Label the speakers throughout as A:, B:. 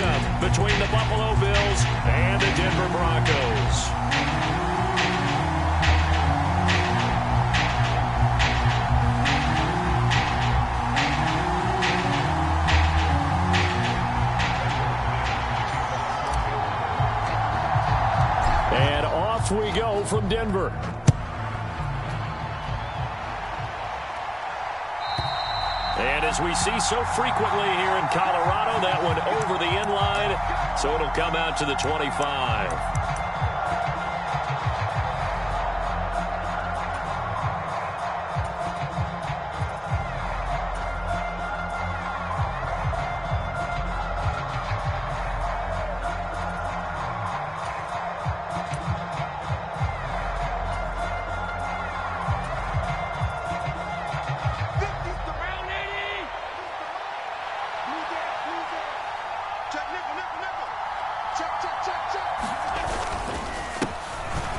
A: matchup between the Buffalo Bills and the Denver Broncos. And off we go from Denver. And as we see so frequently here in Colorado, that one over the end line, so it'll come out to the 25.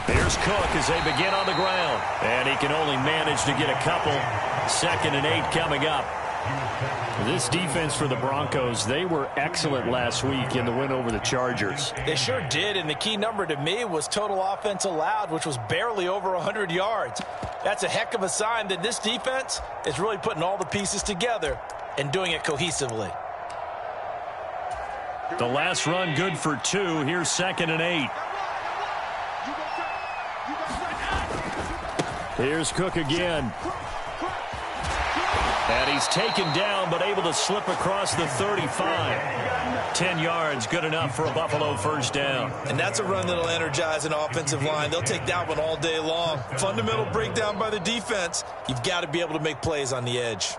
A: Here's Cook as they begin on the ground. And he can only manage to get a couple. 2nd and 8 coming up.
B: This defense for the Broncos, they were excellent last week in the win over the Chargers.
C: They sure did, and the key number to me was total offense allowed, which was barely over 100 yards. That's a heck of a sign that this defense is really putting all the pieces together and doing it cohesively.
A: The last run good for 2. Here's 2nd and 8. Here's Cook again. And he's taken down, but able to slip across the 35. 10 yards, good enough for a Buffalo first down.
C: And that's a run that'll energize an offensive line. They'll take that one all day long. Fundamental breakdown by the defense. You've got to be able to make plays on the edge.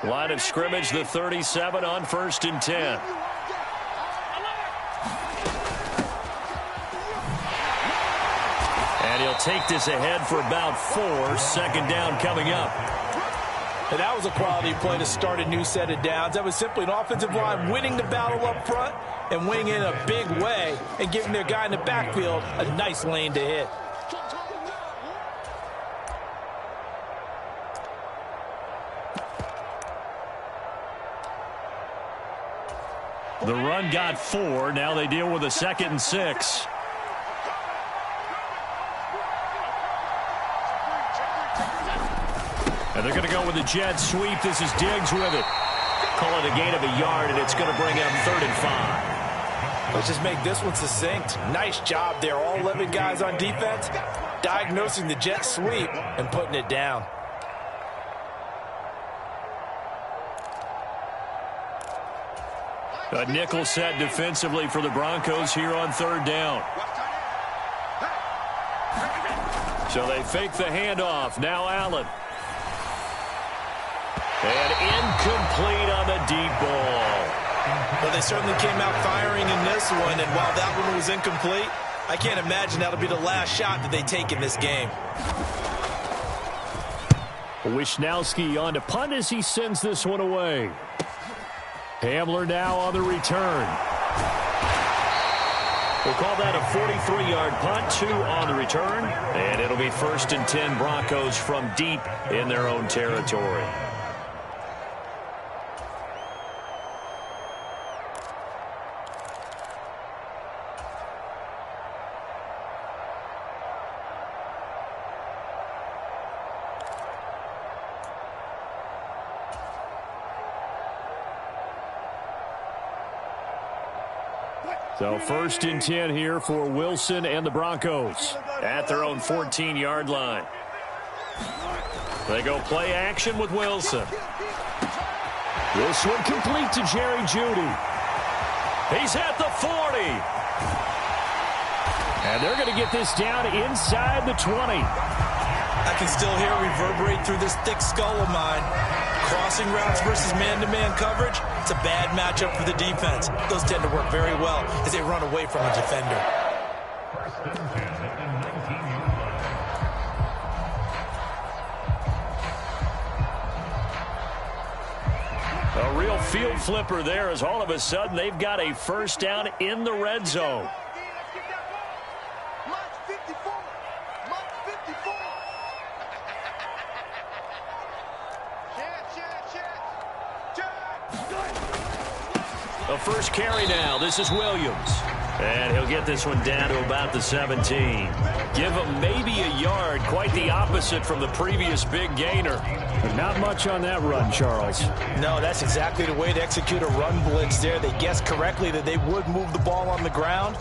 A: Line of scrimmage, the 37 on 1st and 10. And he'll take this ahead for about 4. 2nd down coming up.
C: And that was a quality play to start a new set of downs. That was simply an offensive line winning the battle up front and winning in a big way and giving their guy in the backfield a nice lane to hit.
A: The run got 4. Now they deal with a 2nd and 6. And they're going to go with the jet sweep. This is Diggs with it. Call it a gain of a yard, and it's going to bring up 3rd and 5.
C: Let's just make this one succinct. Nice job there. All 11 guys on defense diagnosing the jet sweep and putting it down.
A: A nickel set defensively for the Broncos here on 3rd down. So they fake the handoff. Now Allen. And incomplete on the deep ball.
C: Well, they certainly came out firing in this one, and while that one was incomplete, I can't imagine that'll be the last shot that they take in this game.
A: Wisnowski on to punt as he sends this one away. Hamler now on the return. We'll call that a 43-yard punt, 2 on the return. And it'll be 1st and 10 Broncos from deep in their own territory. So 1st and 10 here for Wilson and the Broncos at their own 14-yard line. They go play action with Wilson. This one complete to Jerry Jeudy. He's at the 40. And they're going to get this down inside the 20.
C: I can still hear it reverberate through this thick skull of mine. Crossing routes versus man-to-man coverage, it's a bad matchup for the defense. Those tend to work very well as they run away from a defender.
A: A real field flipper there as all of a sudden they've got a first down in the red zone. A first carry now. This is Williams. And he'll get this one down to about the 17. Give him maybe a yard. Quite the opposite from the previous big gainer.
B: But not much on that run, Charles.
C: No, that's exactly the way to execute a run blitz there. They guessed correctly that they would move the ball on the ground,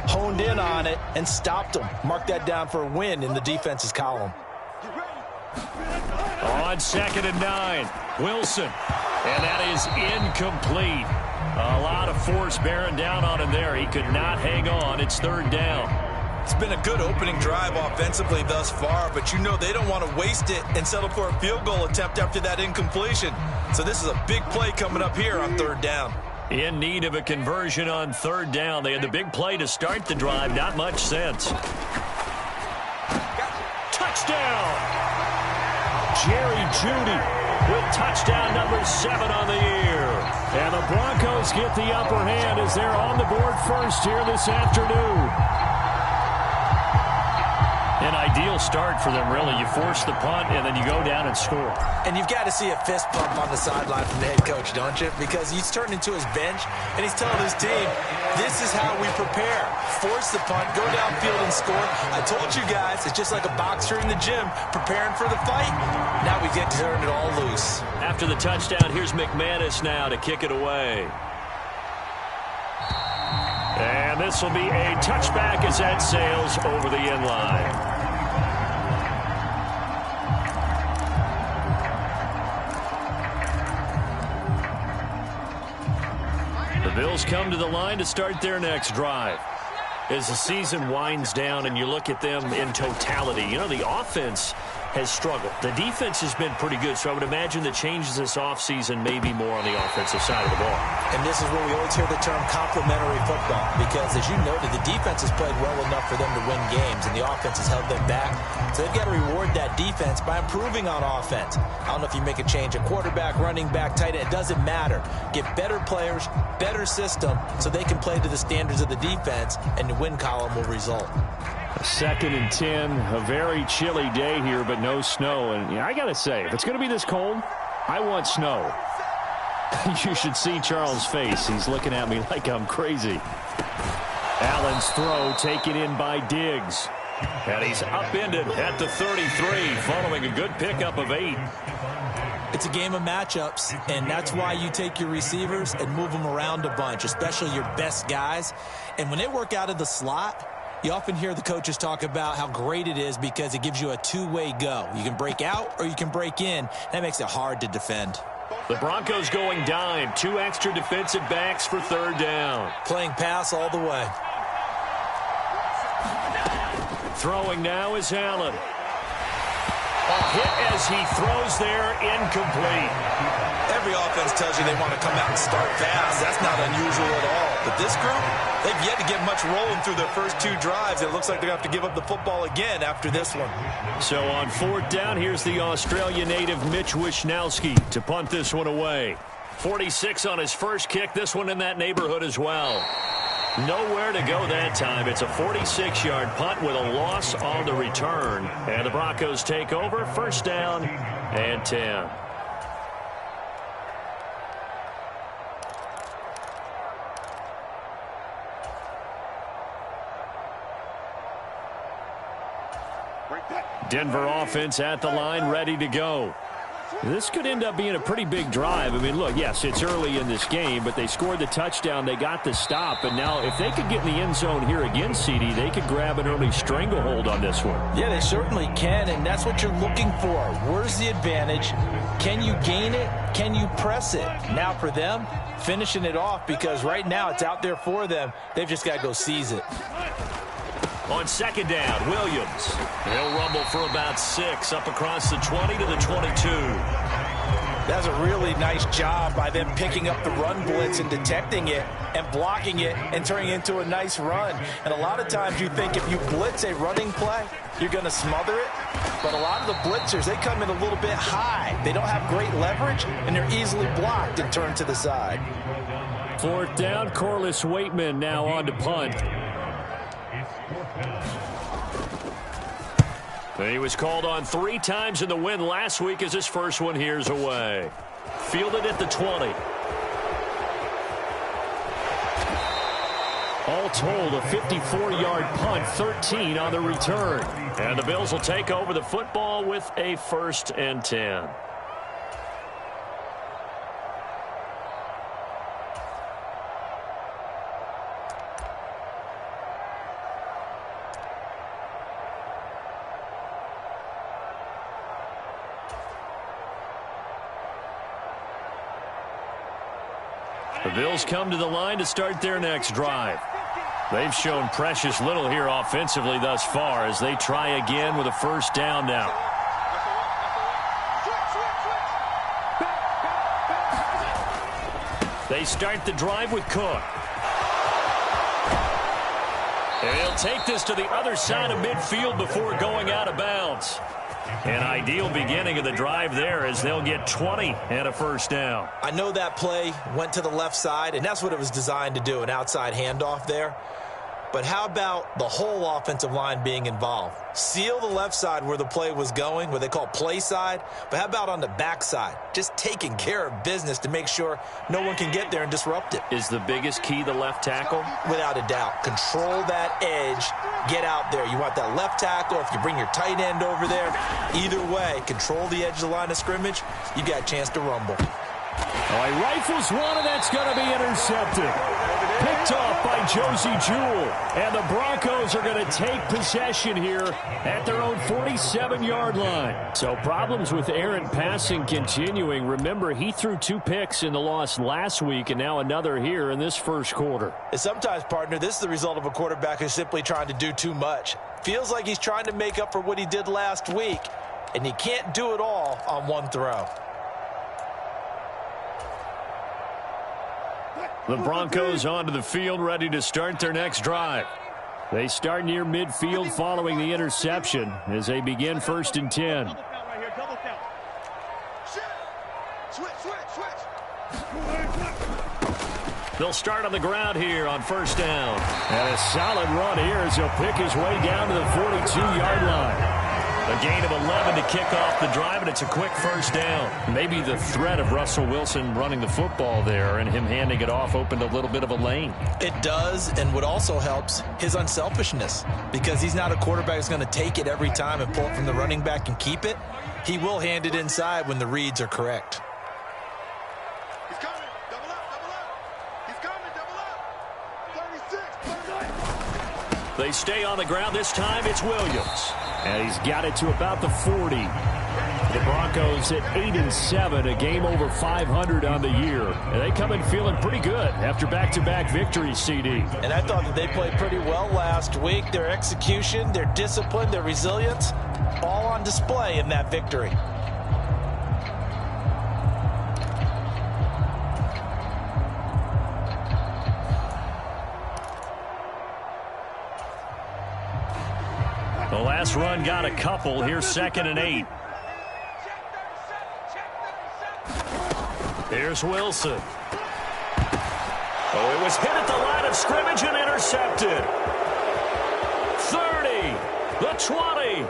C: honed in on it, and stopped them. Mark that down for a win in the defense's column.
A: On 2nd and 9, Wilson. And that is incomplete. A lot of force bearing down on him there. He could not hang on. It's 3rd down.
C: It's been a good opening drive offensively thus far, but you know they don't want to waste it and settle for a field goal attempt after that incompletion. So this is a big play coming up here on 3rd down.
A: In need of a conversion on 3rd down. They had the big play to start the drive. Not much sense. Touchdown! Jerry Jeudy with touchdown number 7 on the year.
B: And the Broncos get the upper hand as they're on the board first here this afternoon.
A: An ideal start for them, really. You force the punt, and then you go down and score.
C: And you've got to see a fist pump on the sideline from the head coach, don't you? Because he's turned into his bench, and he's telling his team, this is how we prepare. Force the punt, go downfield and score. I told you guys, it's just like a boxer in the gym preparing for the fight. Now we get to turn it all loose.
A: After the touchdown, here's McManus now to kick it away. And this will be a touchback as that sails over the end line. The Bills come to the line to start their next drive. As the season winds down and you look at them in totality, you know, the offense has struggled. The defense has been pretty good, so I would imagine the changes this offseason may be more on the offensive side of the ball.
C: And this is where we always hear the term complementary football, because as you noted, the defense has played well enough for them to win games, and the offense has held them back. So they've got to reward that defense by improving on offense. I don't know if you make a change, a quarterback, running back, tight end, it doesn't matter. Get better players, better system, so they can play to the standards of the defense, and the win column will result.
B: 2nd and 10, a very chilly day here, but no snow. And I got to say, if it's going to be this cold, I want snow. You should see Charles' face. He's looking at me like I'm crazy. Allen's throw taken in by Diggs.
A: And he's upended at the 33, following a good pickup of 8.
C: It's a game of matchups, and that's why you take your receivers and move them around a bunch, especially your best guys. And when they work out of the slot, you often hear the coaches talk about how great it is because it gives you a two-way go. You can break out or you can break in. That makes it hard to defend.
A: The Broncos going dime. 2 extra defensive backs for 3rd down.
C: Playing pass all the way.
A: Throwing now is Allen. A hit as he throws there, incomplete.
C: Every offense tells you they want to come out and start fast. That's not unusual at all. But this group, they've yet to get much rolling through their first 2 drives. It looks like they're going to have to give up the football again after this one.
A: So on 4th down, here's the Australia native Mitch Wishnowsky to punt this one away. 46 on his first kick. This one in that neighborhood as well. Nowhere to go that time. It's a 46-yard punt with a loss on the return. And the Broncos take over. 1st down and 10. Denver offense at the line, ready to go.
B: This could end up being a pretty big drive. I mean, look, yes, it's early in this game, but they scored the touchdown. They got the stop. And now if they could get in the end zone here again, CD, they could grab an early stranglehold on this one.
C: Yeah, they certainly can, and that's what you're looking for. Where's the advantage? Can you gain it? Can you press it? Now for them, finishing it off, because right now it's out there for them. They've just got to go seize it.
A: On 2nd down, Williams. He'll rumble for about 6 up across the 20 to the 22.
C: That's a really nice job by them picking up the run blitz and detecting it and blocking it and turning it into a nice run. And a lot of times you think if you blitz a running play, you're going to smother it. But a lot of the blitzers, they come in a little bit high. They don't have great leverage, and they're easily blocked and turned to the side.
B: 4th down, Corliss Waitman now on to punt.
A: He was called on 3 times in the win last week as his first one here's away. Fielded at the 20.
B: All told, a 54-yard punt, 13 on the return.
A: And the Bills will take over the football with a 1st and 10. The Bills come to the line to start their next drive. They've shown precious little here offensively thus far as they try again with a 1st down now. They start the drive with Cook. And he'll take this to the other side of midfield before going out of bounds. An ideal beginning of the drive there as they'll get 20 and a 1st down.
C: I know that play went to the left side, and that's what it was designed to do, an outside handoff there. But how about the whole offensive line being involved? Seal the left side where the play was going, what they call play side. But how about on the back side? Just taking care of business to make sure no one can get there and disrupt it.
A: Is the biggest key the left tackle?
C: Without a doubt. Control that edge. Get out there. You want that left tackle. If you bring your tight end over there, either way, control the edge of the line of scrimmage. You got a chance to rumble.
B: Oh, he rifles one, and that's going to be intercepted. Picked off by Josie Jewell. And the Broncos are going to take possession here at their own 47-yard line. So problems with errant passing continuing. Remember, he threw 2 picks in the loss last week, and now another here in this first quarter.
C: And sometimes, partner, this is the result of a quarterback who's simply trying to do too much. Feels like he's trying to make up for what he did last week, and he can't do it all on one throw.
B: The Broncos onto the field, ready to start their next drive. They start near midfield following the interception as they begin 1st and 10.
A: They'll start on the ground here on 1st down.
B: And a solid run here as he'll pick his way down to the 42-yard line.
A: A gain of 11 to kick off the drive, and it's a quick 1st down.
B: Maybe the threat of Russell Wilson running the football there and him handing it off opened a little bit of a lane.
C: It does, and what also helps, his unselfishness. Because he's not a quarterback who's going to take it every time and pull it from the running back and keep it. He will hand it inside when the reads are correct.
D: He's coming. Double up. He's coming. Double up. 36.
A: They stay on the ground. This time it's Williams.
B: And he's got it to about the 40. The Broncos at 8-7, a game over 500 on the year. And they come in feeling pretty good after back-to-back victories, CD.
C: And I thought that they played pretty well last week. Their execution, their discipline, their resilience, all on display in that victory.
A: The last run got a couple. Here's 2nd and 8. Here's Wilson. Oh, it was hit at the line of scrimmage and intercepted. 30, the 20.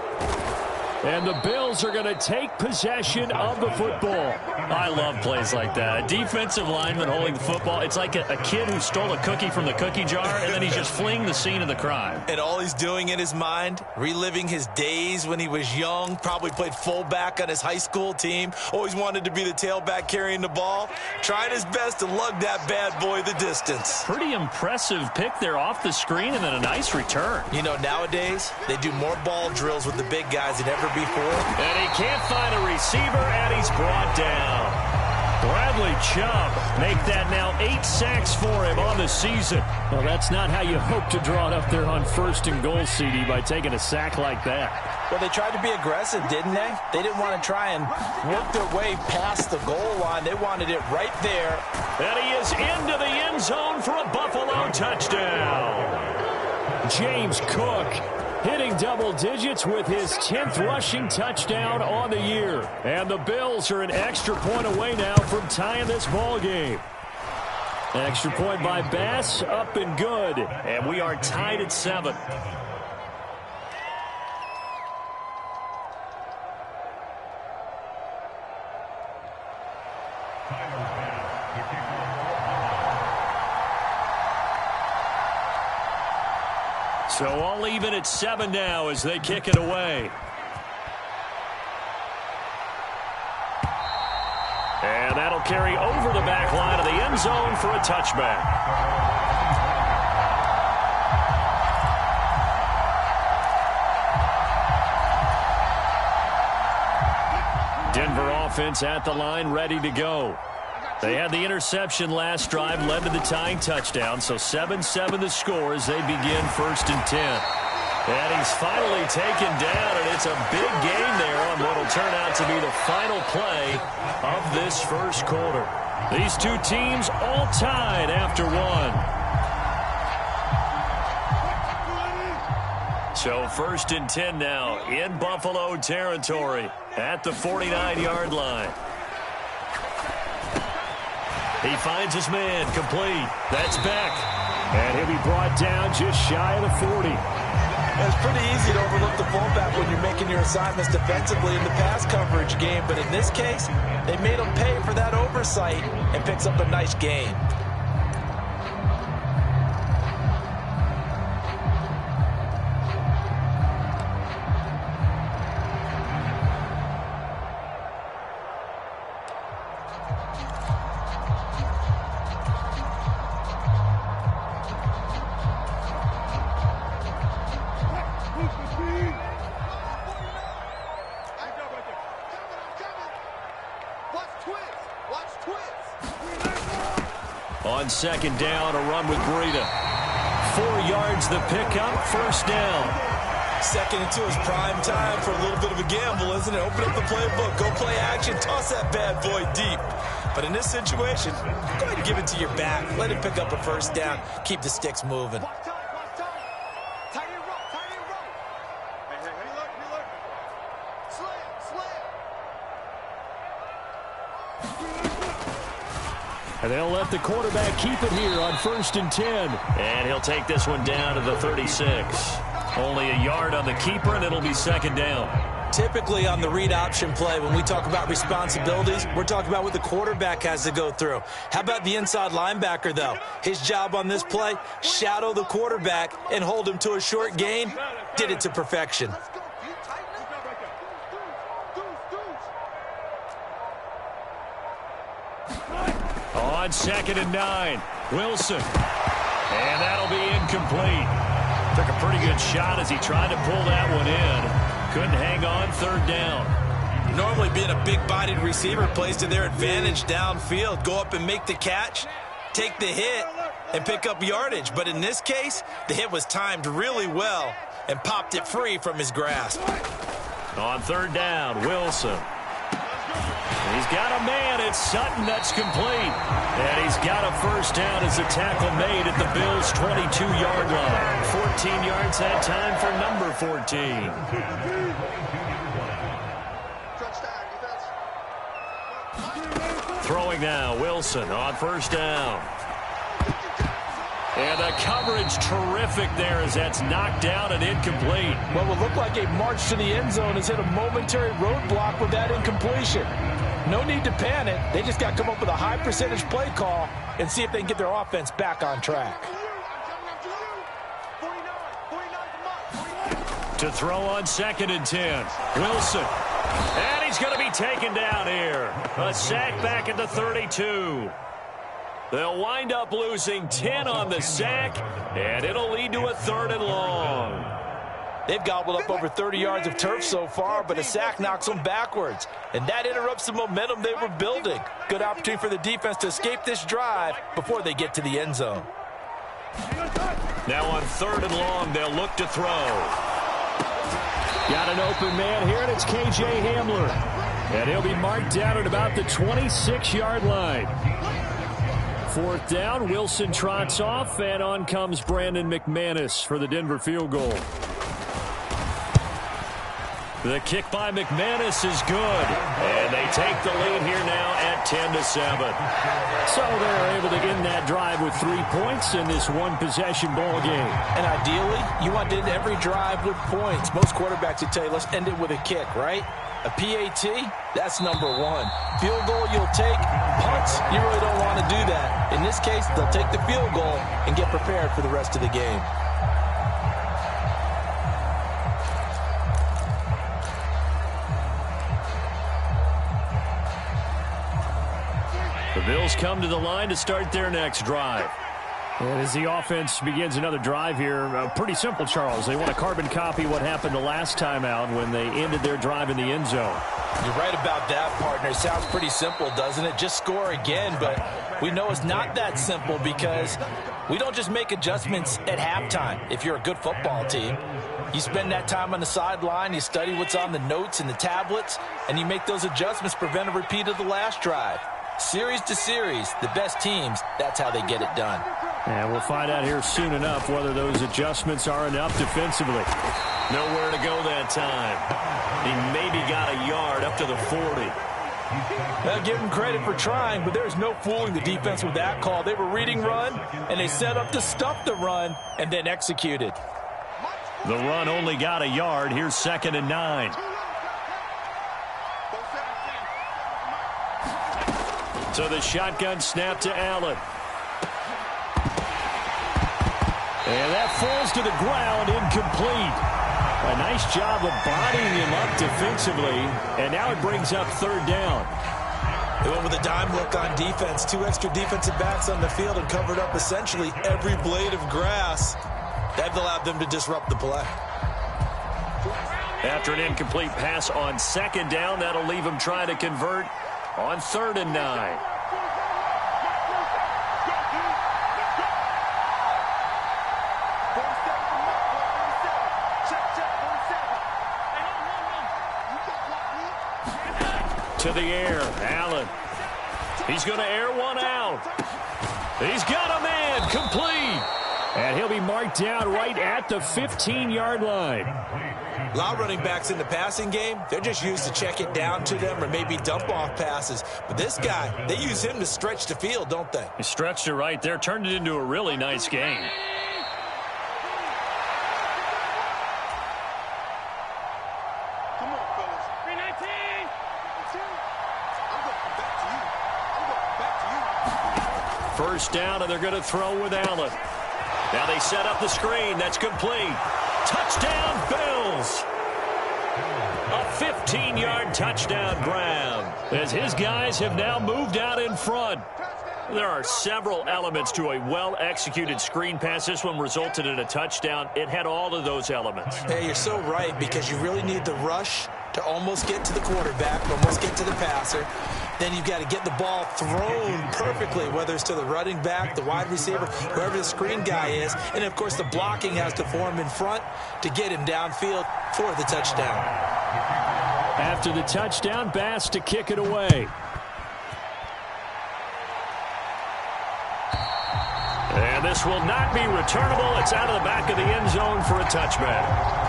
B: And the Bills are going to take possession of the football.
A: I love plays like that. A defensive lineman holding the football. It's like a kid who stole a cookie from the cookie jar, and then he's just fleeing the scene of the crime.
C: And all he's doing in his mind, reliving his days when he was young, probably played fullback on his high school team, always wanted to be the tailback carrying the ball, trying his best to lug that bad boy the distance.
A: Pretty impressive pick there off the screen, and then a nice return.
C: You know, nowadays, they do more ball drills with the big guys than ever before.
A: And he can't find a receiver, and he's brought down.
B: Bradley Chubb make that now 8 sacks for him on the season. Well, that's not how you hope to draw it up there on 1st and goal, CD, by taking a sack like that.
C: Well, they tried to be aggressive, didn't they? They didn't want to try and work their way past the goal line. They wanted it right there.
A: And he is into the end zone for a Buffalo touchdown.
B: James Cook hitting double digits with his 10th rushing touchdown on the year. And the Bills are an extra point away now from tying this ball game. Extra point by Bass, up and good.
A: And we are tied at 7. So all even at 7 now as they kick it away. And that'll carry over the back line of the end zone for a touchback. Denver offense at the line, ready to go. They had the interception last drive, led to the tying touchdown, so 7-7 the score as they begin 1st and 10. And he's finally taken down, and it's a big gain there on what will turn out to be the final play of this first quarter. These two teams all tied after 1. So 1st and 10 now in Buffalo territory at the 49-yard line. He finds his man, complete. That's Beck.
B: And he'll be brought down just shy of the 40.
C: It's pretty easy to overlook the fullback when you're making your assignments defensively in the pass coverage game, but in this case, they made him pay for that oversight and picks up a nice gain.
A: On 2nd down, a run with Breida. 4 yards the pickup, 1st down.
C: 2nd and 2 is prime time for a little bit of a gamble, isn't it? Open up the playbook, go play action, toss that bad boy deep. But in this situation, go ahead and give it to your back. Let him pick up a 1st down. Keep the sticks moving.
B: And they'll let the quarterback keep it here on 1st and 10.
A: And he'll take this one down to the 36. Only a yard on the keeper, and it'll be 2nd down.
C: Typically on the read option play, when we talk about responsibilities, we're talking about what the quarterback has to go through. How about the inside linebacker, though? His job on this play, shadow the quarterback and hold him to a short gain. Did it to perfection.
A: On 2nd and 9, Wilson. And that'll be incomplete. Took a pretty good shot as he tried to pull that one in. Couldn't hang on, 3rd down.
C: Normally being a big-bodied receiver plays to their advantage downfield. Go up and make the catch, take the hit, and pick up yardage. But in this case, the hit was timed really well and popped it free from his grasp.
A: On 3rd down, Wilson. He's got a man. It's Sutton that's complete. And he's got a 1st down as a tackle made at the Bills' 22-yard line. 14 yards that time for number 14. Throwing now, Wilson on 1st down. And the coverage terrific there as that's knocked down and incomplete.
E: What will look like a march to the end zone has hit a momentary roadblock with that incompletion. No need to panic. They just got to come up with a high percentage play call and see if they can get their offense back on track.
A: To throw on 2nd and 10. Wilson. And he's going to be taken down here. A sack back at the 32. They'll wind up losing 10 on the sack, and it'll lead to a 3rd and long.
E: They've gobbled up over 30 yards of turf so far, but a sack knocks them backwards, and that interrupts the momentum they were building. Good opportunity for the defense to escape this drive before they get to the end zone.
A: Now on 3rd and long, they'll look to throw.
B: Got an open man here, and it's K.J. Hamler. And he'll be marked down at about the 26-yard line. 4th down, Wilson trots off, and on comes Brandon McManus for the Denver field goal.
A: The kick by McManus is good. And they take the lead here now at 10-7.
B: So they're able to end that drive with 3 points in this one-possession ball game.
E: And ideally, you want to end every drive with points. Most quarterbacks would tell you, let's end it with a kick, right? A PAT, that's number one. Field goal you'll take. Punts, you really don't want to do that. In this case, they'll take the field goal and get prepared for the rest of the game.
A: The Bills come to the line to start their next drive.
B: And as the offense begins another drive here, pretty simple, Charles. They want to carbon copy what happened the last time out when they ended their drive in the end zone.
E: You're right about that, partner. It sounds pretty simple, doesn't it? Just score again, but we know it's not that simple because we don't just make adjustments at halftime. If you're a good football team, you spend that time on the sideline, you study what's on the notes and the tablets, and you make those adjustments, prevent a repeat of the last drive. Series to series, the best teams, that's how they get it done.
B: And we'll find out here soon enough whether those adjustments are enough defensively.
A: Nowhere to go that time. He maybe got a yard up to the 40.
E: Now, give him credit for trying, but there's no fooling the defense with that call. They were reading run, and they set up to stuff the run and then executed.
A: The run only got a yard. Here's 2nd and 9. So the shotgun snap to Allen. And that falls to the ground, incomplete. A nice job of bodying him up defensively, and now it brings up 3rd down.
E: They went with a dime look on defense. 2 extra defensive backs on the field and covered up essentially every blade of grass. That allowed them to disrupt the play.
A: After an incomplete pass on 2nd down, that'll leave him trying to convert on 3rd and 9. To the air, Allen. He's going to air one out. He's got a man, complete.
B: And he'll be marked down right at the 15-yard line.
E: A lot of running backs in the passing game, they're just used to check it down to them or maybe dump off passes. But this guy, they use him to stretch the field, don't they?
A: He stretched it right there, turned it into a really nice game. First down, and they're going to throw with Allen. Now they set up the screen. That's complete. Touchdown, Bills. A 15-yard touchdown grab as his guys have now moved out in front. There are several elements to a well-executed screen pass. This one resulted in a touchdown. It had all of those elements.
E: Hey, you're so right, because you really need the rush to almost get to the quarterback, almost get to the passer. Then you've got to get the ball thrown perfectly, whether it's to the running back, the wide receiver, whoever the screen guy is. And, of course, the blocking has to form in front to get him downfield for the touchdown.
B: After the touchdown, Bass to kick it away.
A: And this will not be returnable. It's out of the back of the end zone for a touchback.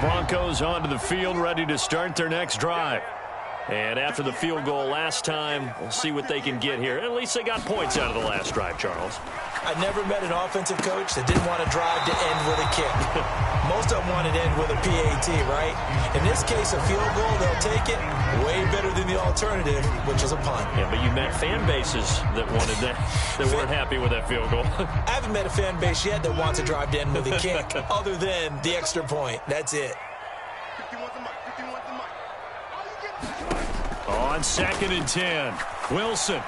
A: Broncos onto the field, ready to start their next drive. And after the field goal last time, we'll see what they can get here. At least they got points out of the last drive, Charles.
E: I never met an offensive coach that didn't want to drive to end with a kick. Most of them wanted to end with a PAT, right? In this case, a field goal, they'll take it. Way better than the alternative, which is a punt.
A: Yeah, but you met fan bases that wanted that, that weren't happy with that field goal.
E: I haven't met a fan base yet that wants to drive to end with a kick, other than the extra point. That's it.
A: On 2nd and 10, Wilson.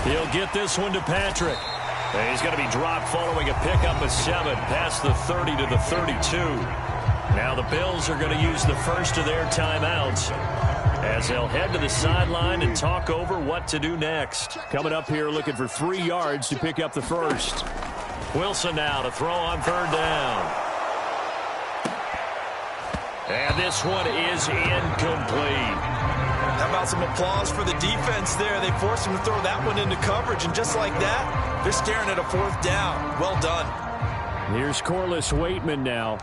A: He'll get this one to Patrick. And he's going to be dropped following a pickup of 7 past the 30 to the 32. Now the Bills are going to use the first of their timeouts as they'll head to the sideline and talk over what to do next.
B: Coming up here looking for 3 yards to pick up the first.
A: Wilson now to throw on third down. And this one is incomplete.
E: How about some applause for the defense there? They forced him to throw that one into coverage, and just like that, they're staring at a fourth down. Well done.
B: Here's Corliss Waitman now.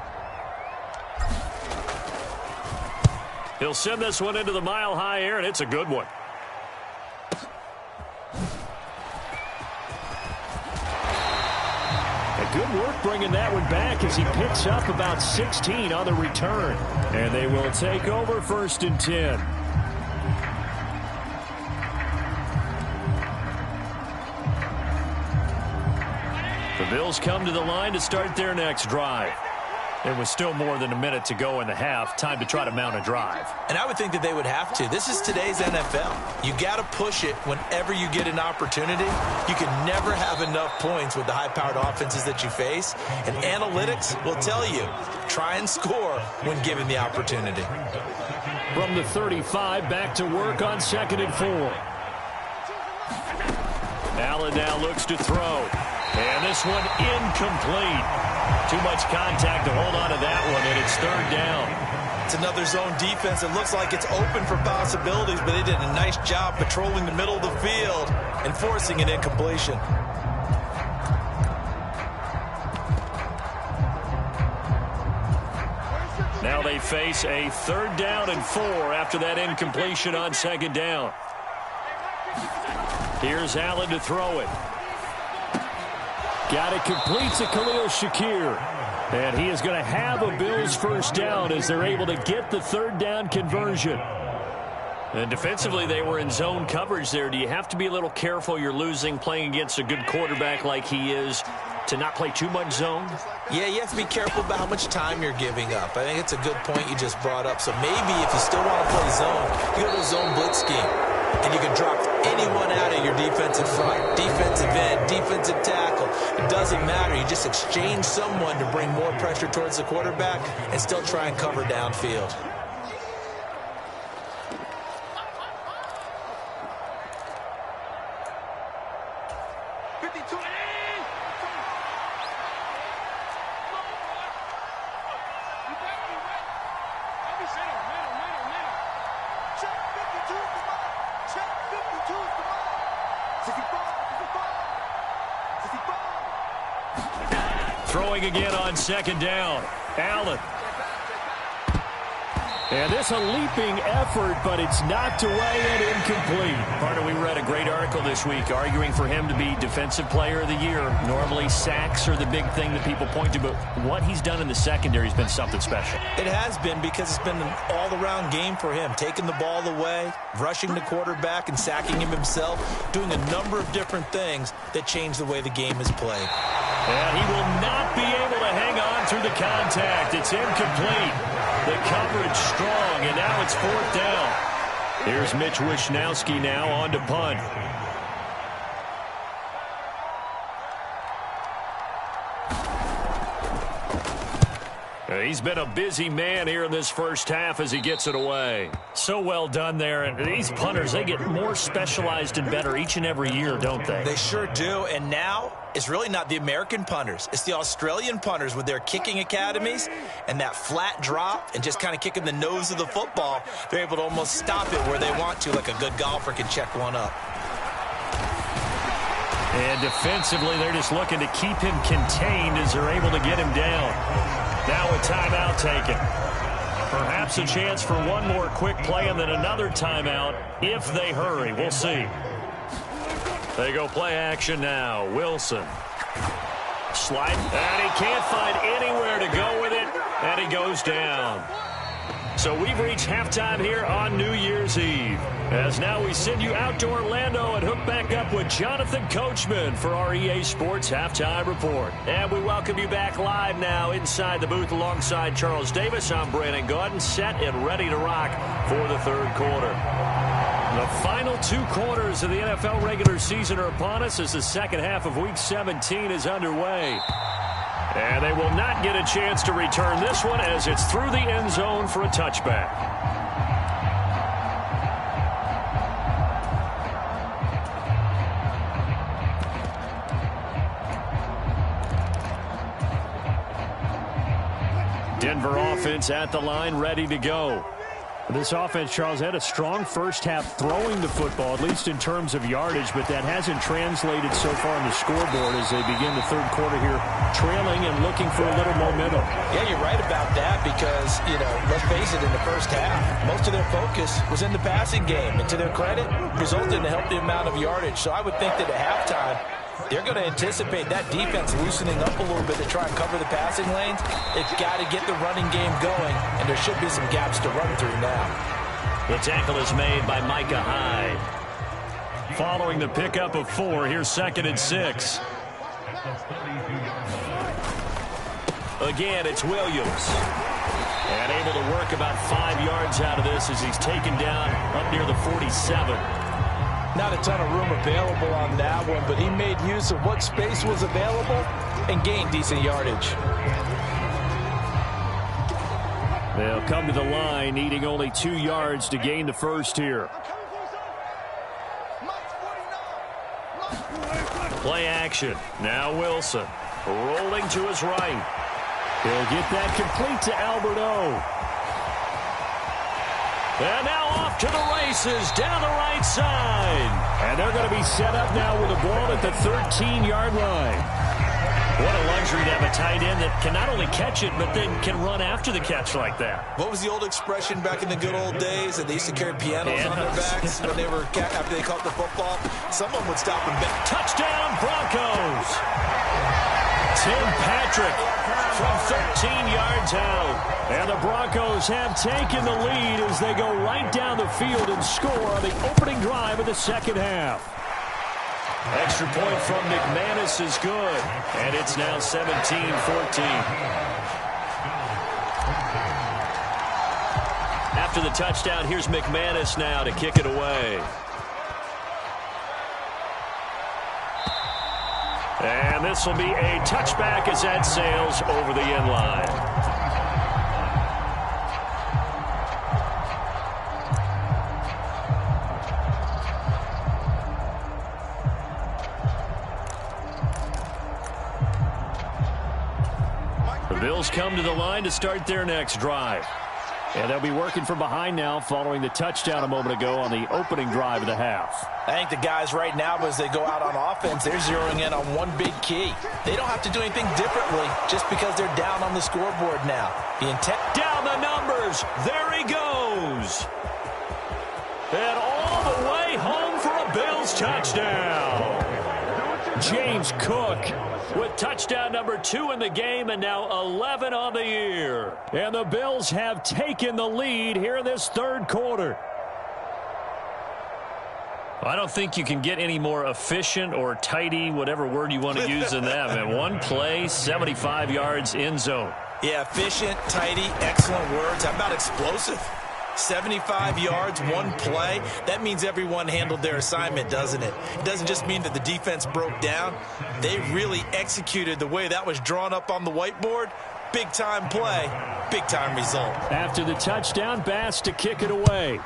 A: He'll send this one into the mile-high air, and it's a good one.
B: Good work bringing that one back as he picks up about 16 on the return.
A: And they will take over 1st and 10. The Bills come to the line to start their next drive. There was still more than a minute to go in the half. Time to try to mount a drive.
E: And I would think that they would have to. This is today's NFL. You got to push it whenever you get an opportunity. You can never have enough points with the high-powered offenses that you face. And analytics will tell you, try and score when given the opportunity.
B: From the 35, back to work on 2nd and 4.
A: Allen now looks to throw. And this one incomplete. Too much contact to hold on to that one, and it's 3rd down.
E: It's another zone defense. It looks like it's open for possibilities, but they did a nice job patrolling the middle of the field and forcing an incompletion.
A: Now they face a 3rd down and 4 after that incompletion on 2nd down. Here's Allen to throw it.
B: Got it complete to Khalil Shakir. And he is going to have a Bills 1st down as they're able to get the 3rd down conversion.
A: And defensively, they were in zone coverage there. Do you have to be a little careful you're losing playing against a good quarterback like he is to not play too much zone?
E: Yeah, you have to be careful about how much time you're giving up. I think it's a good point you just brought up. So maybe if you still want to play zone, you go to a zone blitz scheme. And you can drop anyone out of your defensive front. Defensive end, defensive tackle. It doesn't matter. You just exchange someone to bring more pressure towards the quarterback and still try and cover downfield.
A: Throwing again on 2nd down. Allen.
B: And this a leaping effort, but it's knocked away and incomplete.
A: Partner, we read a great article this week arguing for him to be Defensive Player of the Year. Normally, sacks are the big thing that people point to, but what he's done in the secondary has been something special.
E: It has been because it's been an all-around game for him. Taking the ball away, rushing the quarterback, and sacking him himself, doing a number of different things that change the way the game is played.
A: And he will not be able to hang on through the contact. It's incomplete. The coverage strong, and now it's 4th down. Here's Mitch Wishnowski now on to punt. He's been a busy man here in this first half as he gets it away. So well done there. And these punters, they get more specialized and better each and every year, don't they?
E: They sure do. And now it's really not the American punters. It's the Australian punters with their kicking academies and that flat drop and just kind of kicking the nose of the football. They're able to almost stop it where they want to, like a good golfer can check one up.
A: And defensively, they're just looking to keep him contained as they're able to get him down. Now a timeout taken. Perhaps a chance for one more quick play and then another timeout if they hurry. We'll see. They go play action now. Wilson. Slide. And he can't find anywhere to go with it. And he goes down. So we've reached halftime here on New Year's Eve. As now we send you out to Orlando and hook back up with Jonathan Coachman for our EA Sports Halftime Report. And we welcome you back live now inside the booth alongside Charles Davis. I'm Brandon Gaudin, set and ready to rock for the 3rd quarter. The final 2 quarters of the NFL regular season are upon us as the second half of Week 17 is underway. And they will not get a chance to return this one as it's through the end zone for a touchback. Denver offense at the line, ready to go.
B: This offense, Charles, had a strong first half throwing the football, at least in terms of yardage, but that hasn't translated so far on the scoreboard as they begin the third quarter here, trailing and looking for a little momentum.
E: Yeah, you're right about that because, let's face it, in the first half, most of their focus was in the passing game. And to their credit, resulted in a healthy amount of yardage. So I would think that at halftime, they're going to anticipate that defense loosening up a little bit to try and cover the passing lanes. They've got to get the running game going, and there should be some gaps to run through now.
A: The tackle is made by Micah Hyde. Following the pickup of 4, here's 2nd and 6. Again, it's Williams. And able to work about 5 yards out of this as he's taken down up near the 47.
E: Not a ton of room available on that one, but he made use of what space was available and gained decent yardage.
B: They'll come to the line, needing only 2 yards to gain the first here.
A: Play action. Now Wilson rolling to his right.
B: He'll get that complete to Alberto.
A: And now off to the races down the right side.
B: And they're going to be set up now with a ball at the 13-yard line.
A: What a luxury to have a tight end that can not only catch it, but then can run after the catch like that.
C: What was the old expression back in the good old days that they used to carry pianos on their backs when they were after they caught the football? Someone would stop and bet.
A: Touchdown, Broncos! Tim Patrick from 13 yards out.
B: And the Broncos have taken the lead as they go right down the field and score on the opening drive of the second half.
A: Extra point from McManus is good. And it's now 17-14. After the touchdown, here's McManus now to kick it away. And this will be a touchback as that sails over the end line. The Bills come to the line to start their next drive.
B: And they'll be working from behind now following the touchdown a moment ago on the opening drive of the half.
E: I think the guys right now, as they go out on offense, they're zeroing in on one big key. They don't have to do anything differently just because they're down on the scoreboard now. The intent
A: down the numbers. There he goes. And all the way home for a Bills touchdown. James Cook with touchdown number 2 in the game and now 11 on the year.
B: And the Bills have taken the lead here in this third quarter.
A: I don't think you can get any more efficient or tidy, whatever word you want to use in that. Man, one play, 75 yards, end zone.
C: Yeah, efficient, tidy, excellent words. How about explosive? 75 yards, one play. That means everyone handled their assignment, doesn't it? It doesn't just mean that the defense broke down. They really executed the way that was drawn up on the whiteboard. Big-time play, big-time result.
B: After the touchdown, Bass to kick it away.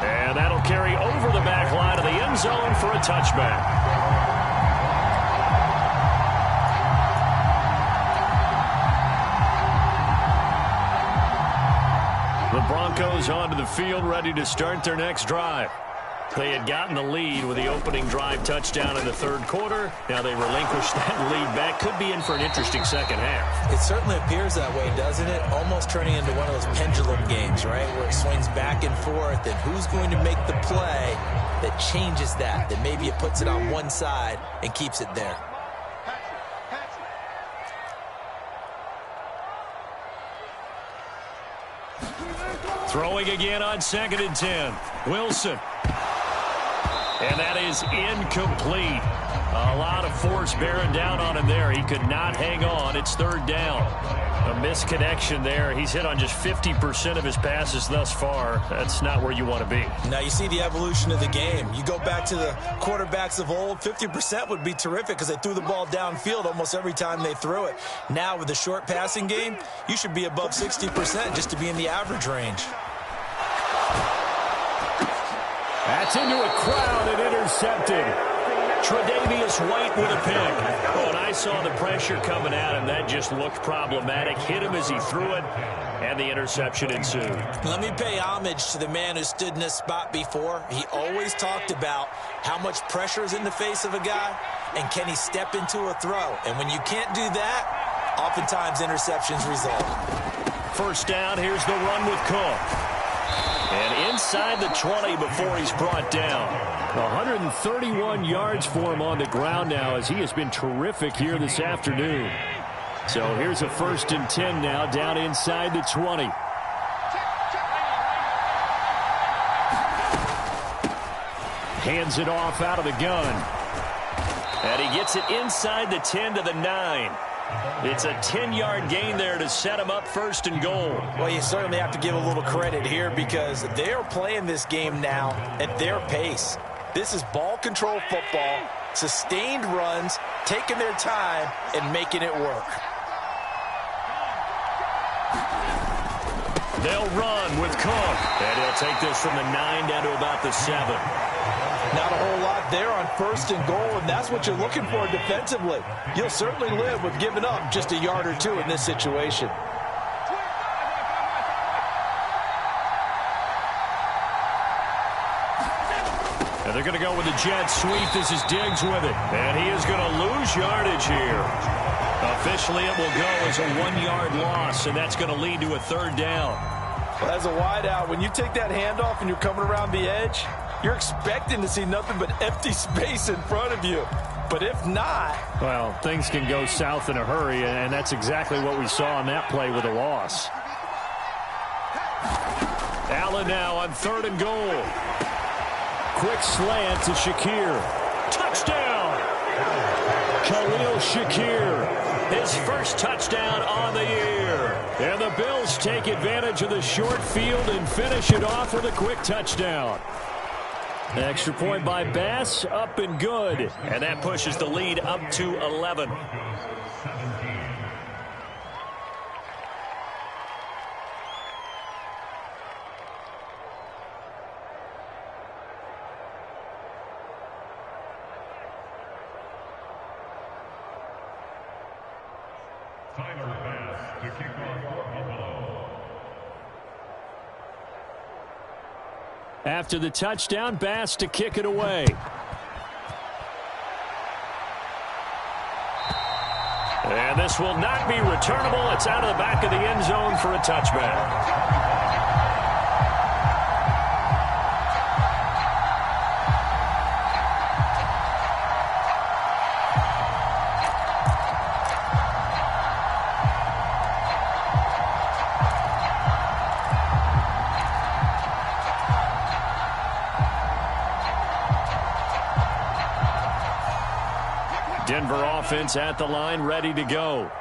A: And that'll carry over the back line of the end zone for a touchback. The Broncos onto the field, ready to start their next drive. They had gotten the lead with the opening drive touchdown in the third quarter. Now they relinquished that lead back. Could be in for an interesting second half.
C: It certainly appears that way, doesn't it? Almost turning into one of those pendulum games, right? Where it swings back and forth, and who's going to make the play that changes that maybe it puts it on one side and keeps it there.
A: Throwing again on 2nd and 10. Wilson. And that is incomplete. A lot of force bearing down on him there. He could not hang on. It's 3rd down. A misconnection there. He's hit on just 50% of his passes thus far. That's not where you want to be.
C: Now you see the evolution of the game. You go back to the quarterbacks of old, 50% would be terrific because they threw the ball downfield almost every time they threw it. Now with the short passing game, you should be above 60% just to be in the average range.
B: That's into a crowd and intercepted.
A: Tre'Davious White with a pick. Oh, and I saw the pressure coming at him. That just looked problematic. Hit him as he threw it, and the interception ensued.
C: Let me pay homage to the man who stood in this spot before. He always talked about how much pressure is in the face of a guy, and can he step into a throw. And when you can't do that, oftentimes interceptions result.
A: First down, here's the run with Cook. And inside the 20 before he's brought down.
B: 131 yards for him on the ground now, as he has been terrific here this afternoon. So here's a 1st and 10 now, down inside the 20. Hands it off out of the gun.
A: And he gets it inside the 10 to the 9. It's a 10-yard gain there to set him up 1st and goal.
C: Well, you certainly have to give a little credit here because they're playing this game now at their pace. This is ball control football, sustained runs, taking their time, and making it work.
A: They'll run with Cook. And he'll take this from the 9 down to about the 7.
C: Not a whole lot there on 1st and goal, and that's what you're looking for defensively. You'll certainly live with giving up just a yard or two in this situation.
A: And they're going to go with the jet sweep. This is Diggs with it. And he is going to lose yardage here. Officially, it will go as a 1-yard loss, and that's going to lead to a 3rd down.
C: Well, as a wideout, when you take that handoff and you're coming around the edge, you're expecting to see nothing but empty space in front of you. But if not...
B: Well, things can go south in a hurry, and that's exactly what we saw on that play with a loss.
A: Allen now on 3rd and goal.
B: Quick slant to Shakir.
A: Touchdown!
B: Khalil Shakir.
A: His first touchdown on the year.
B: And the Bills take advantage of the short field and finish it off with a quick touchdown. Extra point by Bass, up and good.
A: And that pushes the lead up to 11.
B: After the touchdown, Bass to kick it away.
A: And this will not be returnable. It's out of the back of the end zone for a touchback. Denver offense at the line, ready to go.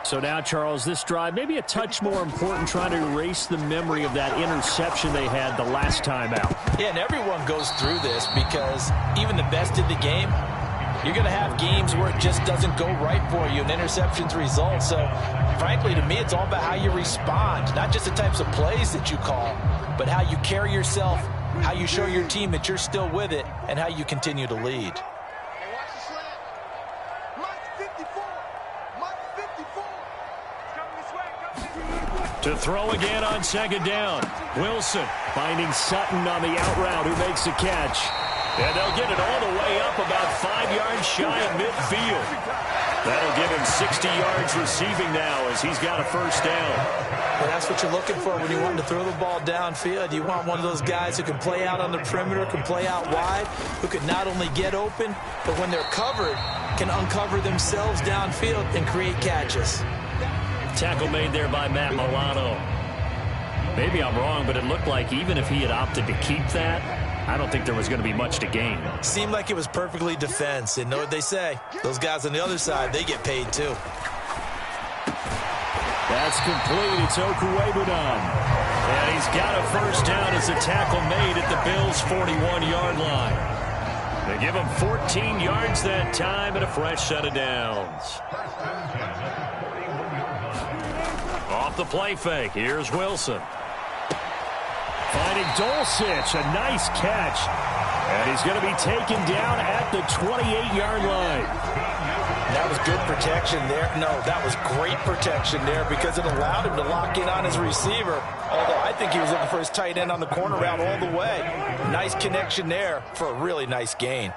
B: So now, Charles, this drive, maybe a touch more important, trying to erase the memory of that interception they had the last time out.
C: Yeah, and everyone goes through this because even the best in the game, you're going to have games where it just doesn't go right for you and interceptions result. So, frankly, to me, it's all about how you respond, not just the types of plays that you call, but how you carry yourself, how you show your team that you're still with it, and how you continue to lead.
A: To throw again on 2nd down. Wilson
B: finding Sutton on the out route, who makes the catch.
A: And they'll get it all the way up about 5 yards shy of midfield. That'll give him 60 yards receiving now as he's got a 1st down.
C: Well, that's what you're looking for when you want to throw the ball downfield. You want one of those guys who can play out on the perimeter, can play out wide, who can not only get open, but when they're covered, can uncover themselves downfield and create catches.
A: Tackle made there by Matt Milano.
B: Maybe I'm wrong, but it looked like even if he had opted to keep that, I don't think there was going to be much to gain.
C: Seemed like it was perfectly defense. And know what they say? Those guys on the other side, they get paid too.
B: That's complete. It's Okuwebunam.
A: And he's got a 1st down as a tackle made at the Bills' 41-yard line. They give him 14 yards that time and a fresh set of downs. Off the play fake, here's Wilson.
B: Finding Dulcich, a nice catch. And he's going to be taken down at the 28-yard line.
E: That was good protection there. No, that was great protection there because it allowed him to lock in on his receiver. Although I think he was looking for his tight end on the corner route all the way. Nice connection there for a really nice gain.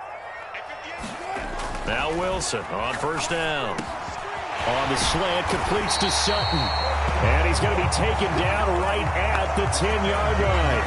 A: Now Wilson on first down.
B: On the slant, completes to Sutton. And he's going to be taken down right at the 10-yard line.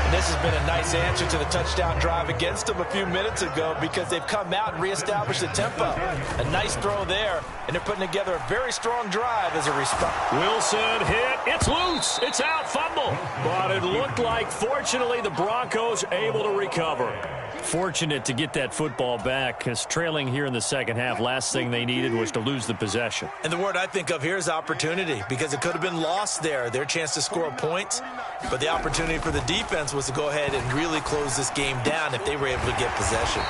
E: And this has been a nice answer to the touchdown drive against them a few minutes ago because they've come out and reestablished the tempo. A nice throw there, and they're putting together a very strong drive as a response.
A: Wilson hit. It's loose. It's out. Fumble. But it looked like, fortunately, the Broncos able to recover.
B: Fortunate to get that football back because trailing here in the second half, last thing they needed was to lose the possession.
E: And the word I think of here is opportunity because it could have been lost there, their chance to score points. But the opportunity for the defense was to go ahead and really close this game down if they were able to get possession.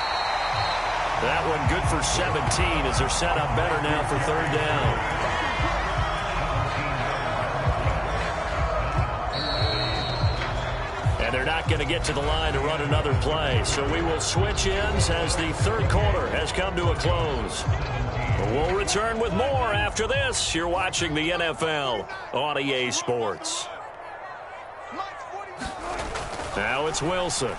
A: That one good for 17 as they're set up better now for third down. They're not going to get to the line to run another play. So we will switch ends as the third quarter has come to a close. We'll return with more after this. You're watching the NFL on EA Sports. Now it's Wilson.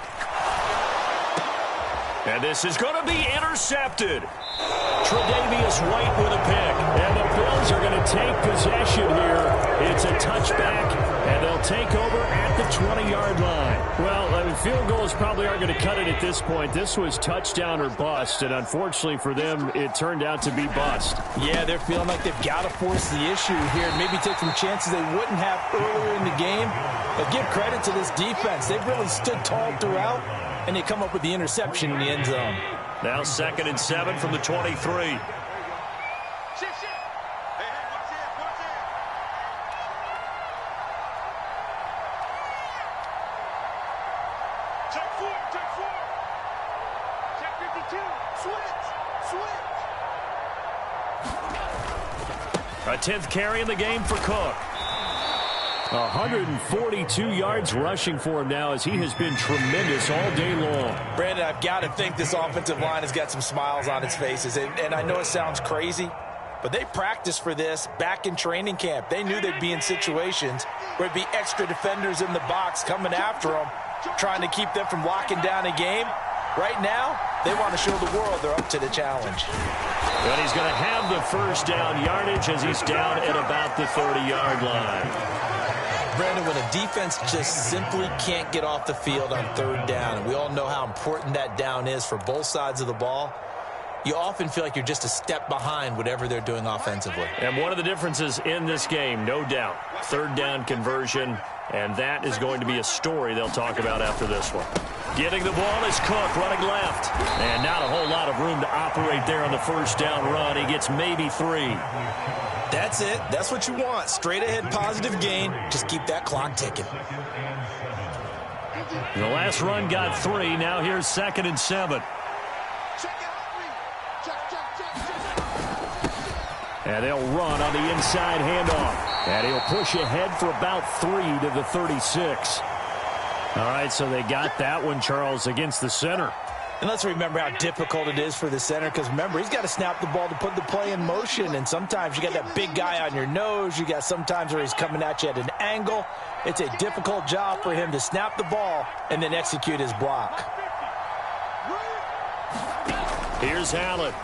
A: And this is going to be intercepted. Tre'Davious White with a pick. And the Bills are going to take possession here. It's a touchback, and they'll take over at the 20-yard line.
B: Well, I mean, field goals probably aren't going to cut it at this point. This was touchdown or bust, and unfortunately for them, it turned out to be bust.
E: Yeah, they're feeling like they've got to force the issue here and maybe take some chances they wouldn't have earlier in the game. But give credit to this defense. They've really stood tall throughout, and they come up with the interception in the end zone.
A: Now 2nd and 7 from the 23. A 10th carry in the game for Cook.
B: 142 yards rushing for him now as he has been tremendous all day long.
E: Brandon, I've got to think this offensive line has got some smiles on its faces. And I know it sounds crazy, but they practiced for this back in training camp. They knew they'd be in situations where it'd be extra defenders in the box coming after them, trying to keep them from locking down a game. Right now, they want to show the world they're up to the challenge.
A: But he's going to have the first down yardage as he's down at about the 30-yard line.
E: Brandon, when a defense just simply can't get off the field on third down, and we all know how important that down is for both sides of the ball, you often feel like you're just a step behind whatever they're doing offensively.
A: And one of the differences in this game, no doubt, third down conversion, and that is going to be a story they'll talk about after this one. Getting the ball is Cook running left. And not a whole lot of room to operate there on the first down run. He gets maybe 3.
E: That's it. That's what you want. Straight ahead positive gain. Just keep that clock ticking.
A: The last run got 3. Now here's 2nd and 7.
B: And they'll run on the inside handoff. And he'll push ahead for about 3 to the 36. All right, so they got that one, Charles, against the center.
E: And let's remember how difficult it is for the center, because remember, he's got to snap the ball to put the play in motion, and sometimes you got that big guy on your nose. You got sometimes where he's coming at you at an angle. It's a difficult job for him to snap the ball and then execute his block.
A: Here's Allen.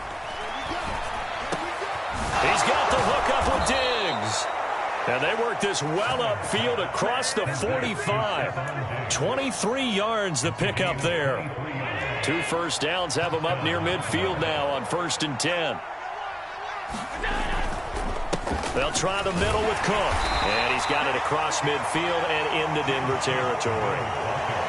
A: He's got the hook up with Diggs. And they work this well upfield across the 45. 23 yards the pickup there. 2 first downs have them up near midfield now on 1st and 10. They'll try the middle with Cook. And he's got it across midfield and into Denver territory.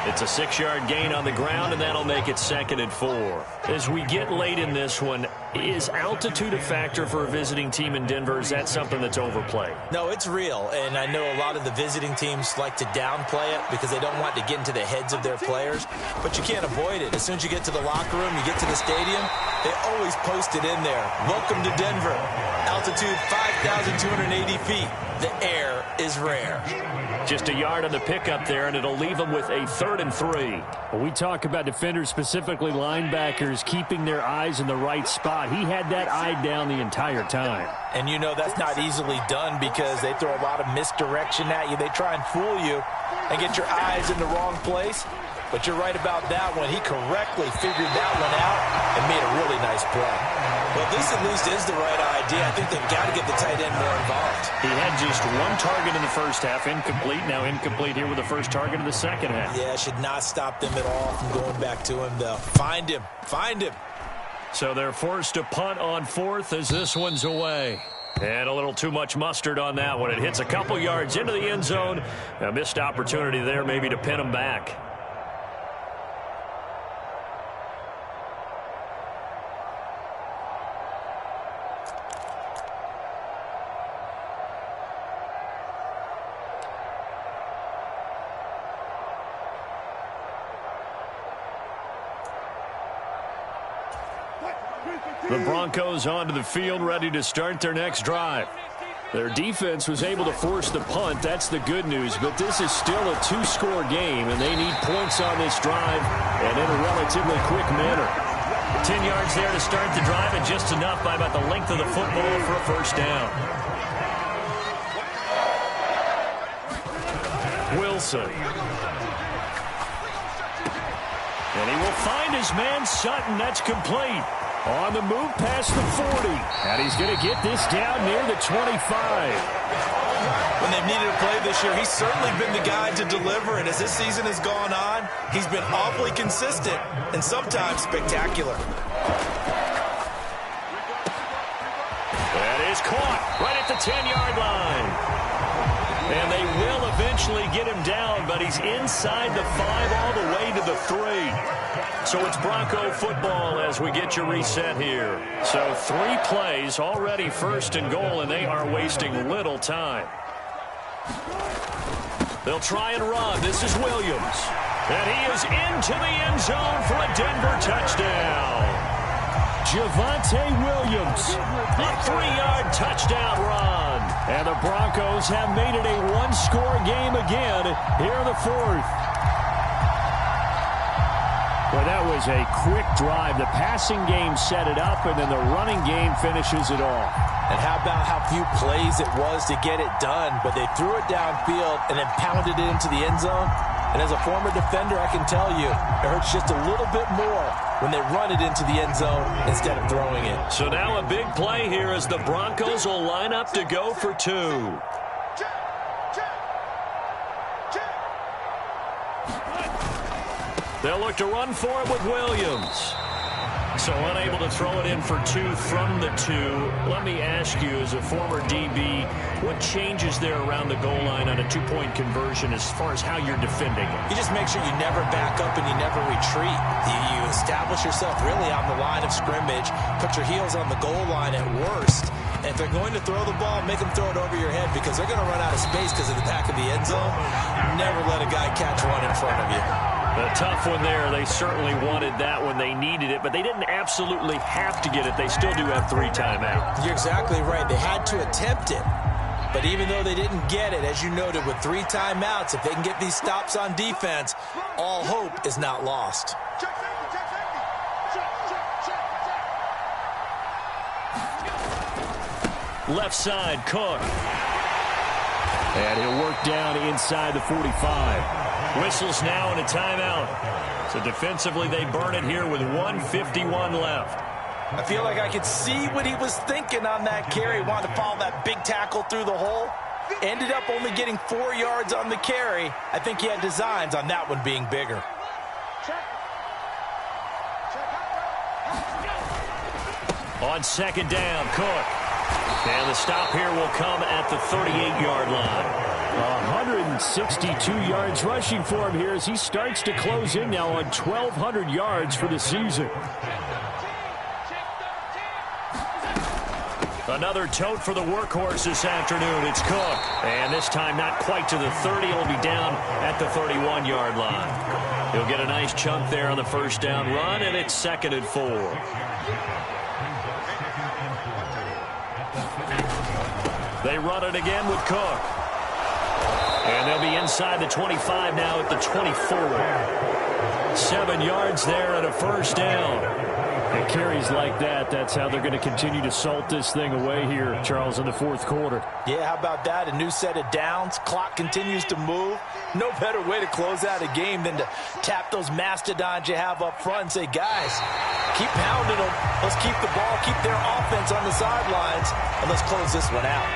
A: It's a 6-yard gain on the ground, and that'll make it 2nd and 4. As we get late in this one, Is altitude a factor for a visiting team in Denver? Is that something that's overplayed?
C: No, it's real, and I know a lot of the visiting teams like to downplay it because they don't want to get into the heads of their players, but you can't avoid it. As soon as you get to the locker room, you get to the stadium, they always post it in there. Welcome to Denver. Altitude 5,280 feet. The air is rare.
A: Just a yard on the pickup there, and it'll leave them with a 3rd and 3.
B: When we talk about defenders, specifically linebackers, keeping their eyes in the right spot. He had that eye down the entire time.
C: And you know that's not easily done because they throw a lot of misdirection at you. They try and fool you and get your eyes in the wrong place. But you're right about that one. He correctly figured that one out and made a really nice play. Well, this at least is the right idea. I think they've got to get the tight end more involved.
A: He had just 1 target in the first half, incomplete. Now incomplete here with the first target of the second half.
C: Yeah, should not stop them at all from going back to him, though. Find him. Find him.
A: So they're forced to punt on 4th as this one's away. And a little too much mustard on that one. It hits a couple yards into the end zone. A missed opportunity there maybe to pin them back. The Broncos onto the field, ready to start their next drive. Their defense was able to force the punt. That's the good news. But this is still a 2-score game, and they need points on this drive and in a relatively quick manner. 10 yards there to start the drive, and just enough by about the length of the football for a first down. Wilson. And he will find his man Sutton. That's complete. On the move past the 40. And he's going to get this down near the 25.
C: When they've needed a play this year, he's certainly been the guy to deliver. And as this season has gone on, he's been awfully consistent and sometimes spectacular.
A: That is caught right at the 10-yard line. And they will eventually get him down, but he's inside the 5 all the way to the 3. So it's Bronco football as we get you reset here. So 3 plays, already 1st and goal, and they are wasting little time. They'll try and run. This is Williams. And he is into the end zone for a Denver touchdown. Javonte Williams, a 3-yard touchdown run. And the Broncos have made it a 1-score game again here in the 4th.
B: Well, that was a quick drive. The passing game set it up, and then the running game finishes it off.
C: And how about how few plays it was to get it done, but they threw it downfield and then pounded it into the end zone. And as a former defender, I can tell you, it hurts just a little bit more when they run it into the end zone instead of throwing it.
A: So now a big play here as the Broncos will line up to go for 2. They'll look to run for it with Williams. So unable to throw it in for 2 from the 2. Let me ask you, as a former DB, what changes there around the goal line on a 2-point conversion as far as how you're defending it?
C: You just make sure you never back up and you never retreat. You establish yourself really on the line of scrimmage, put your heels on the goal line at worst. And if they're going to throw the ball, make them throw it over your head because they're going to run out of space because of the back of the end zone. Never let a guy catch one in front of you.
A: A tough one there. They certainly wanted that when they needed it, but they didn't absolutely have to get it. They still do have 3 timeouts.
C: You're exactly right. They had to attempt it. But even though they didn't get it, as you noted, with 3 timeouts, if they can get these stops on defense, all hope is not lost.
A: Left side, Cook.
B: And he'll work down inside the 45.
A: Whistles now and a timeout. So defensively, they burn it here with 1:51 left.
C: I feel like I could see what he was thinking on that carry. Wanted to follow that big tackle through the hole. Ended up only getting 4 yards on the carry. I think he had designs on that one being bigger.
A: On 2nd down, Cook. And the stop here will come at the 38-yard line.
B: 162 yards rushing for him here as he starts to close in now on 1,200 yards for the season.
A: Another tote for the workhorse this afternoon. It's Cook. And this time not quite to the 30. It'll be down at the 31-yard line. He'll get a nice chunk there on the first down run, and it's 2nd and 4. They run it again with Cook. And they'll be inside the 25 now at the 24. 7 yards there and a first down.
B: And carries like that, that's how they're going to continue to salt this thing away here, Charles, in the fourth quarter.
E: Yeah, how about that? A new set of downs. Clock continues to move. No better way to close out a game than to tap those mastodons you have up front and say, guys, keep pounding them. Let's keep the ball, keep their offense on the sidelines, and let's close this one out.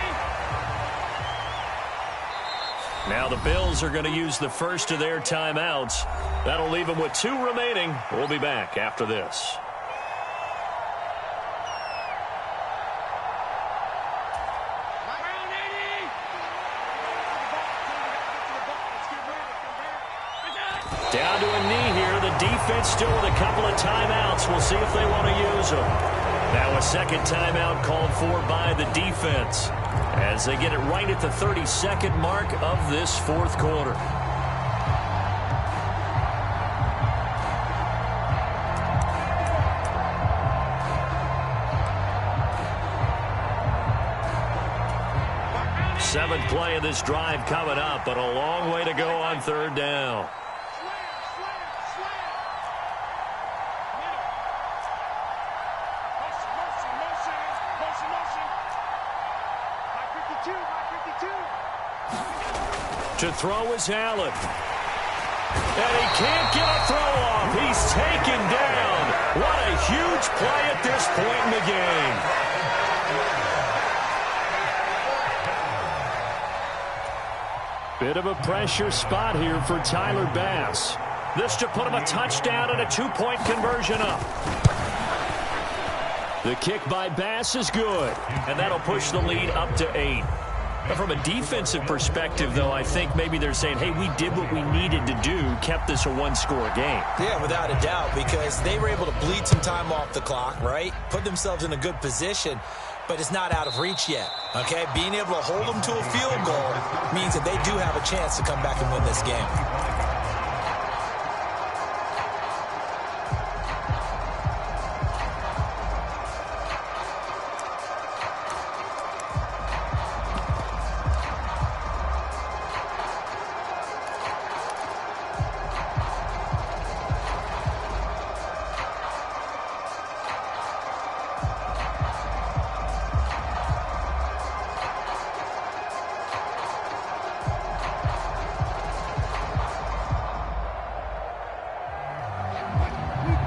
A: Now the Bills are going to use the first of their timeouts. That'll leave them with 2 remaining. We'll be back after this. Down to a knee here. The defense still with a couple of timeouts. We'll see if they want to use them. Now a second timeout called for by the defense as they get it right at the 32nd mark of this fourth quarter. Seventh play of this drive coming up, but a long way to go on third down. To throw is Allen. And he can't get a throw off. He's taken down. What a huge play at this point in the game.
B: Bit of a pressure spot here for Tyler Bass.
A: This to put him a touchdown and a 2-point conversion up.
B: The kick by Bass is good.
A: And that'll push the lead up to 8. But from a defensive perspective, though, I think maybe they're saying, hey, we did what we needed to do, kept this a one-score game.
E: Yeah, without a doubt, because they were able to bleed some time off the clock, right? Put themselves in a good position, but it's not out of reach yet, okay? Being able to hold them to a field goal means that they do have a chance to come back and win this game.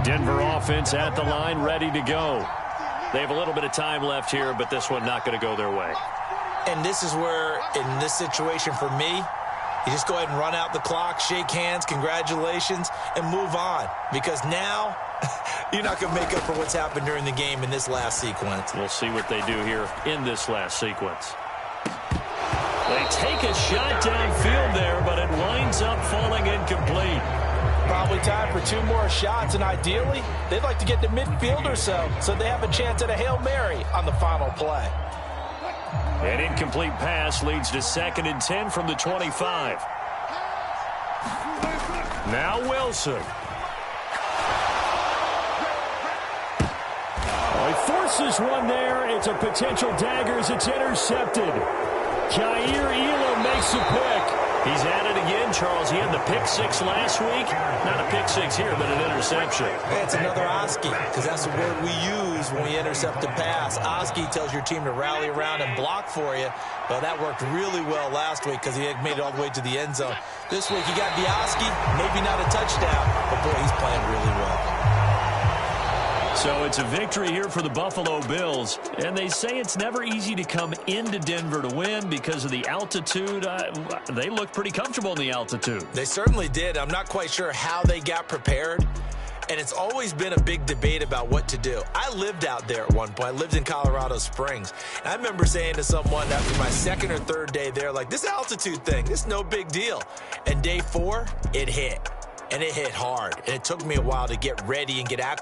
A: Denver offense at the line, ready to go. They have a little bit of time left here, but this one not going to go their way.
E: And this is where, in this situation for me, you just go ahead and run out the clock, shake hands, congratulations, and move on. Because now, you're not going to make up for what's happened during the game in this last sequence.
A: We'll see what they do here in this last sequence. They take a shot downfield there, but it winds up falling incomplete.
E: Probably time for 2 more shots, and ideally, they'd like to get to midfield or so they have a chance at a Hail Mary on the final play.
A: An incomplete pass leads to 2nd and 10 from the 25. Now Wilson.
B: He forces one there. It's a potential dagger as it's intercepted. Khair Elam makes a pick.
A: He's at it again, Charles. He had the pick 6 last week. Not a pick 6 here, but an interception.
E: Hey, it's another Oski, because that's the word we use when we intercept a pass. Oski tells your team to rally around and block for you. Well, that worked really well last week because he had made it all the way to the end zone. This week, he got the Oski, maybe not a touchdown, but boy, he's playing really well.
A: So it's a victory here for the Buffalo Bills. And they say it's never easy to come into Denver to win because of the altitude. They look pretty comfortable in the altitude.
E: They certainly did. I'm not quite sure how they got prepared. And it's always been a big debate about what to do. I lived out there at one point. I lived in Colorado Springs. And I remember saying to someone after my 2nd or 3rd day there, like, this altitude thing, this is no big deal. And day 4, it hit. And it hit hard. And it took me a while to get ready and get acclimated.